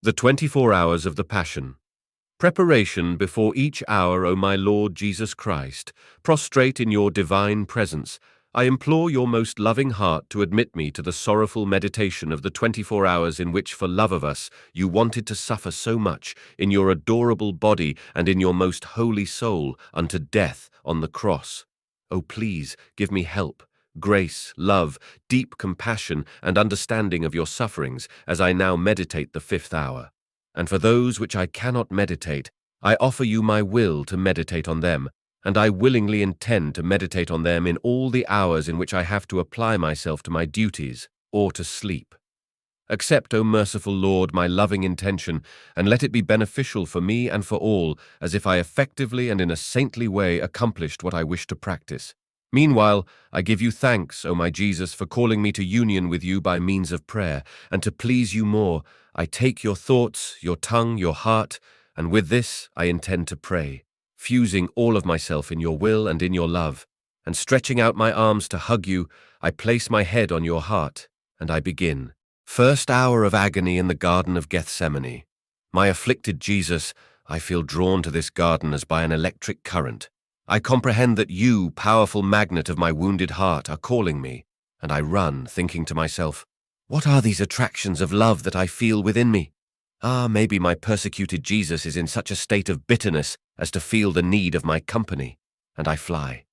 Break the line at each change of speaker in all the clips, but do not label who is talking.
The 24 hours of the Passion. Preparation before each hour, O my Lord Jesus Christ, prostrate in your divine presence, I implore your most loving heart to admit me to the sorrowful meditation of the 24 hours in which, for love of us, you wanted to suffer so much in your adorable body and in your most holy soul unto death on the cross. O please give me help, grace, love, deep compassion, and understanding of your sufferings as I now meditate the 5th hour. And for those which I cannot meditate, I offer you my will to meditate on them, and I willingly intend to meditate on them in all the hours in which I have to apply myself to my duties or to sleep. Accept, O merciful Lord, my loving intention, and let it be beneficial for me and for all, as if I effectively and in a saintly way accomplished what I wish to practice. Meanwhile, I give you thanks, O my Jesus, for calling me to union with you by means of prayer, and to please you more, I take your thoughts, your tongue, your heart, and with this I intend to pray, fusing all of myself in your will and in your love, and stretching out my arms to hug you, I place my head on your heart, and I begin. 1st hour of agony in the Garden of Gethsemane. My afflicted Jesus, I feel drawn to this garden as by an electric current. I comprehend that you, powerful magnet of my wounded heart, are calling me, and I run, thinking to myself, what are these attractions of love that I feel within me? Maybe my persecuted Jesus is in such a state of bitterness as to feel the need of my company, and I fly.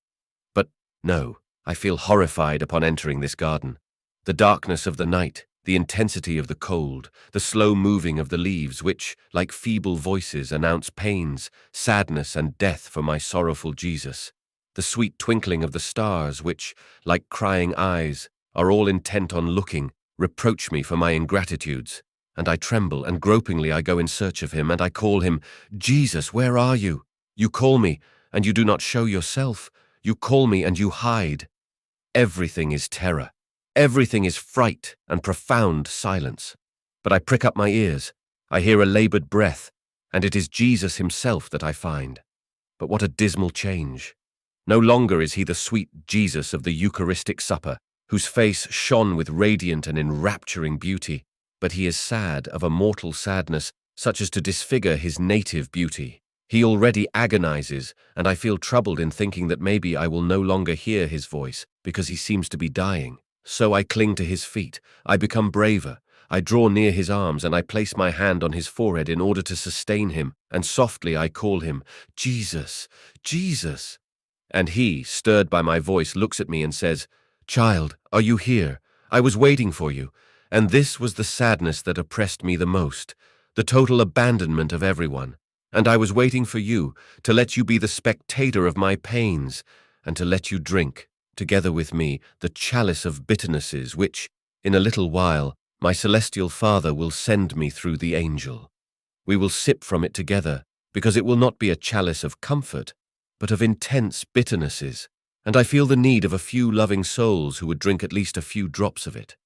But no, I feel horrified upon entering this garden. The darkness of the night, the intensity of the cold, the slow moving of the leaves which, like feeble voices, announce pains, sadness, and death for my sorrowful Jesus, the sweet twinkling of the stars which, like crying eyes, are all intent on looking, reproach me for my ingratitudes, and I tremble, and gropingly I go in search of him, and I call him, Jesus, where are you? You call me, and you do not show yourself. You call me, and you hide. Everything is terror. Everything is fright and profound silence. But I prick up my ears. I hear a labored breath, and it is Jesus himself that I find. But what a dismal change. No longer is he the sweet Jesus of the Eucharistic supper, whose face shone with radiant and enrapturing beauty, but he is sad of a mortal sadness, such as to disfigure his native beauty. He already agonizes, and I feel troubled in thinking that maybe I will no longer hear his voice, because he seems to be dying. So I cling to his feet, I become braver, I draw near his arms, and I place my hand on his forehead in order to sustain him, and softly I call him, Jesus, Jesus. And he, stirred by my voice, looks at me and says, Child, are you here? I was waiting for you. And this was the sadness that oppressed me the most, the total abandonment of everyone. And I was waiting for you, to let you be the spectator of my pains, and to let you drink, together with me, the chalice of bitternesses which, in a little while, my celestial Father will send me through the angel. We will sip from it together, because it will not be a chalice of comfort, but of intense bitternesses, and I feel the need of a few loving souls who would drink at least a few drops of it.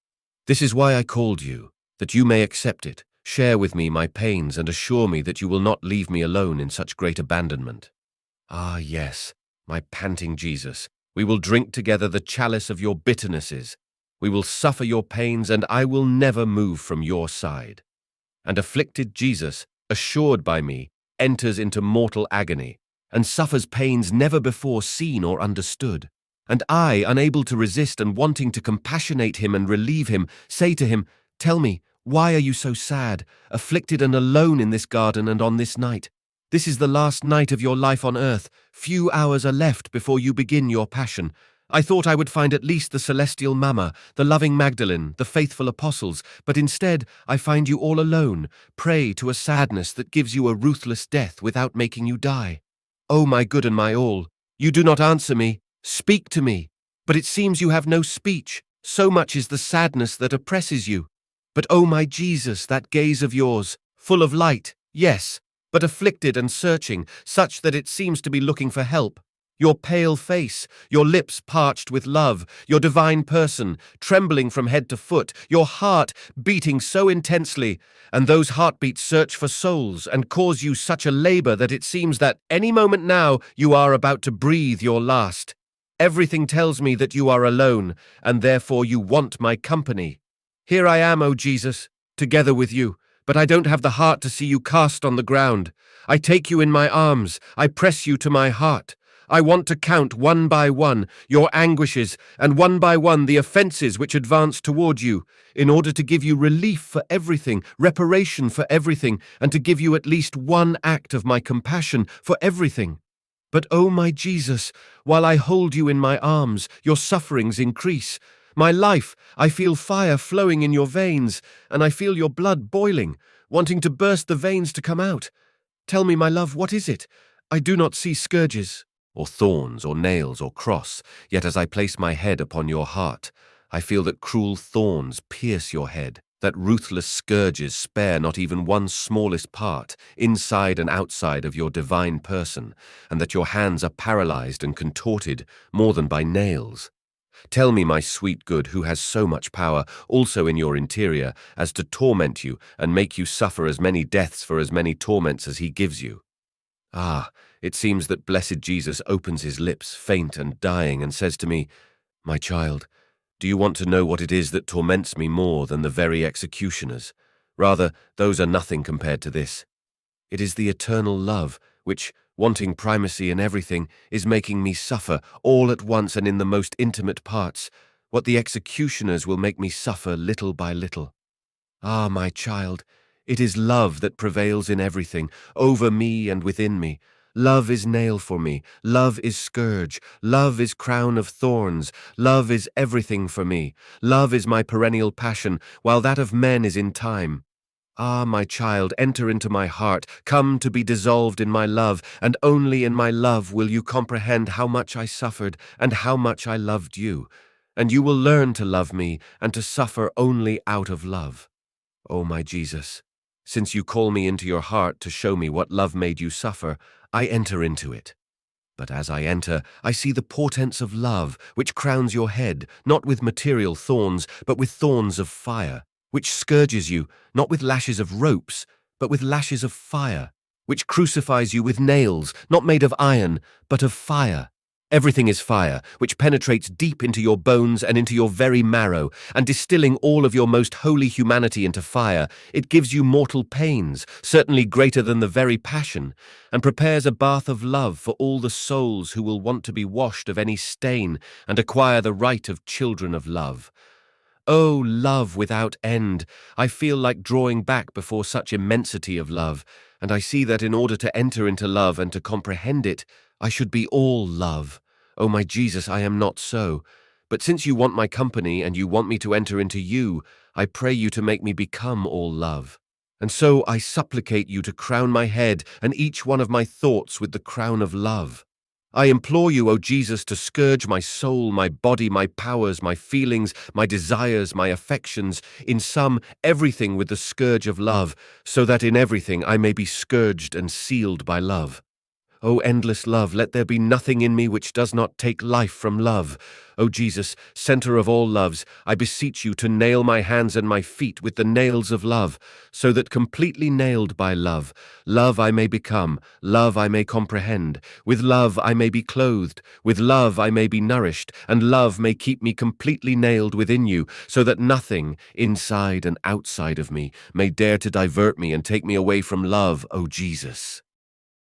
This is why I called you, that you may accept it, share with me my pains, and assure me that you will not leave me alone in such great abandonment. Yes, my panting Jesus, we will drink together the chalice of your bitternesses. We will suffer your pains, and I will never move from your side. And afflicted Jesus, assured by me, enters into mortal agony, and suffers pains never before seen or understood. And I, unable to resist and wanting to compassionate him and relieve him, say to him, Tell me, why are you so sad, afflicted and alone in this garden and on this night? This is the last night of your life on earth. Few hours are left before you begin your passion. I thought I would find at least the celestial Mama, the loving Magdalene, the faithful apostles, but instead I find you all alone, prey to a sadness that gives you a ruthless death without making you die. Oh, my good and my all, you do not answer me. Speak to me. But it seems you have no speech. So much is the sadness that oppresses you. But oh, my Jesus, that gaze of yours, full of light, yes, but afflicted and searching, such that it seems to be looking for help. Your pale face, your lips parched with love, your divine person, trembling from head to foot, your heart beating so intensely, and those heartbeats search for souls and cause you such a labor that it seems that any moment now you are about to breathe your last. Everything tells me that you are alone, and therefore you want my company. Here I am, O Jesus, together with you, but I don't have the heart to see you cast on the ground. I take you in my arms, I press you to my heart. I want to count one by one your anguishes and one by one the offences which advance toward you, in order to give you relief for everything, reparation for everything, and to give you at least one act of my compassion for everything. But, O my Jesus, while I hold you in my arms, your sufferings increase. My life, I feel fire flowing in your veins, and I feel your blood boiling, wanting to burst the veins to come out. Tell me, my love, what is it? I do not see scourges, or thorns, or nails, or cross, yet as I place my head upon your heart, I feel that cruel thorns pierce your head, that ruthless scourges spare not even one smallest part, inside and outside of your divine person, and that your hands are paralyzed and contorted more than by nails. Tell me, my sweet good, who has so much power, also in your interior, as to torment you and make you suffer as many deaths for as many torments as he gives you. Ah, it seems that blessed Jesus opens his lips, faint and dying, and says to me, "My child, do you want to know what it is that torments me more than the very executioners? Rather, those are nothing compared to this. It is the eternal love, which, wanting primacy in everything, is making me suffer, all at once and in the most intimate parts, what the executioners will make me suffer little by little. Ah, my child, it is love that prevails in everything, over me and within me. Love is nail for me, love is scourge, love is crown of thorns, love is everything for me. Love is my perennial passion, while that of men is in time. Ah, my child, enter into my heart, come to be dissolved in my love, and only in my love will you comprehend how much I suffered and how much I loved you, and you will learn to love me and to suffer only out of love. O my Jesus, since you call me into your heart to show me what love made you suffer, I enter into it. But as I enter, I see the portents of love, which crowns your head, not with material thorns, but with thorns of fire, which scourges you, not with lashes of ropes, but with lashes of fire, which crucifies you with nails, not made of iron, but of fire. Everything is fire, which penetrates deep into your bones and into your very marrow, and distilling all of your most holy humanity into fire, it gives you mortal pains, certainly greater than the very passion, and prepares a bath of love for all the souls who will want to be washed of any stain and acquire the right of children of love. Oh, love without end! I feel like drawing back before such immensity of love, and I see that in order to enter into love and to comprehend it, I should be all love. Oh, my Jesus, I am not so. But since you want my company and you want me to enter into you, I pray you to make me become all love. And so I supplicate you to crown my head and each one of my thoughts with the crown of love. I implore you, O Jesus, to scourge my soul, my body, my powers, my feelings, my desires, my affections, in sum, everything with the scourge of love, so that in everything I may be scourged and sealed by love. O endless love, let there be nothing in me which does not take life from love. O Jesus, center of all loves, I beseech you to nail my hands and my feet with the nails of love, so that completely nailed by love, love I may become, love I may comprehend, with love I may be clothed, with love I may be nourished, and love may keep me completely nailed within you, so that nothing, inside and outside of me, may dare to divert me and take me away from love, O Jesus.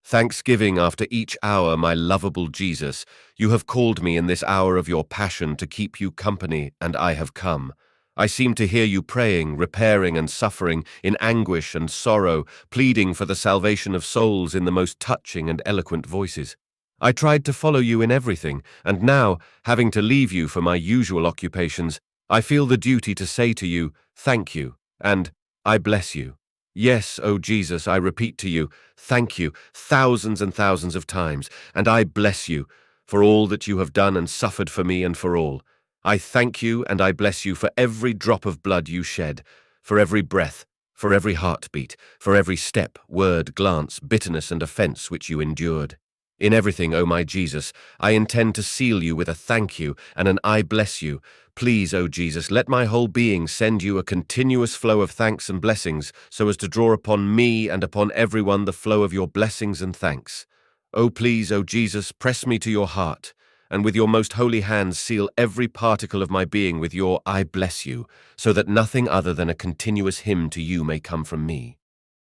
Thanksgiving after each hour, my lovable Jesus, you have called me in this hour of your passion to keep you company, and I have come. I seem to hear you praying, repairing and suffering, in anguish and sorrow, pleading for the salvation of souls in the most touching and eloquent voices. I tried to follow you in everything, and now, having to leave you for my usual occupations, I feel the duty to say to you, thank you, and I bless you. Yes, O Jesus, I repeat to you, thank you, thousands and thousands of times, and I bless you, for all that you have done and suffered for me and for all. I thank you and I bless you for every drop of blood you shed, for every breath, for every heartbeat, for every step, word, glance, bitterness and offense which you endured. In everything, O my Jesus, I intend to seal you with a thank you and an I bless you. Please, O Jesus, let my whole being send you a continuous flow of thanks and blessings, so as to draw upon me and upon everyone the flow of your blessings and thanks. O please, O Jesus, press me to your heart, and with your most holy hands seal every particle of my being with your I bless you, so that nothing other than a continuous hymn to you may come from me.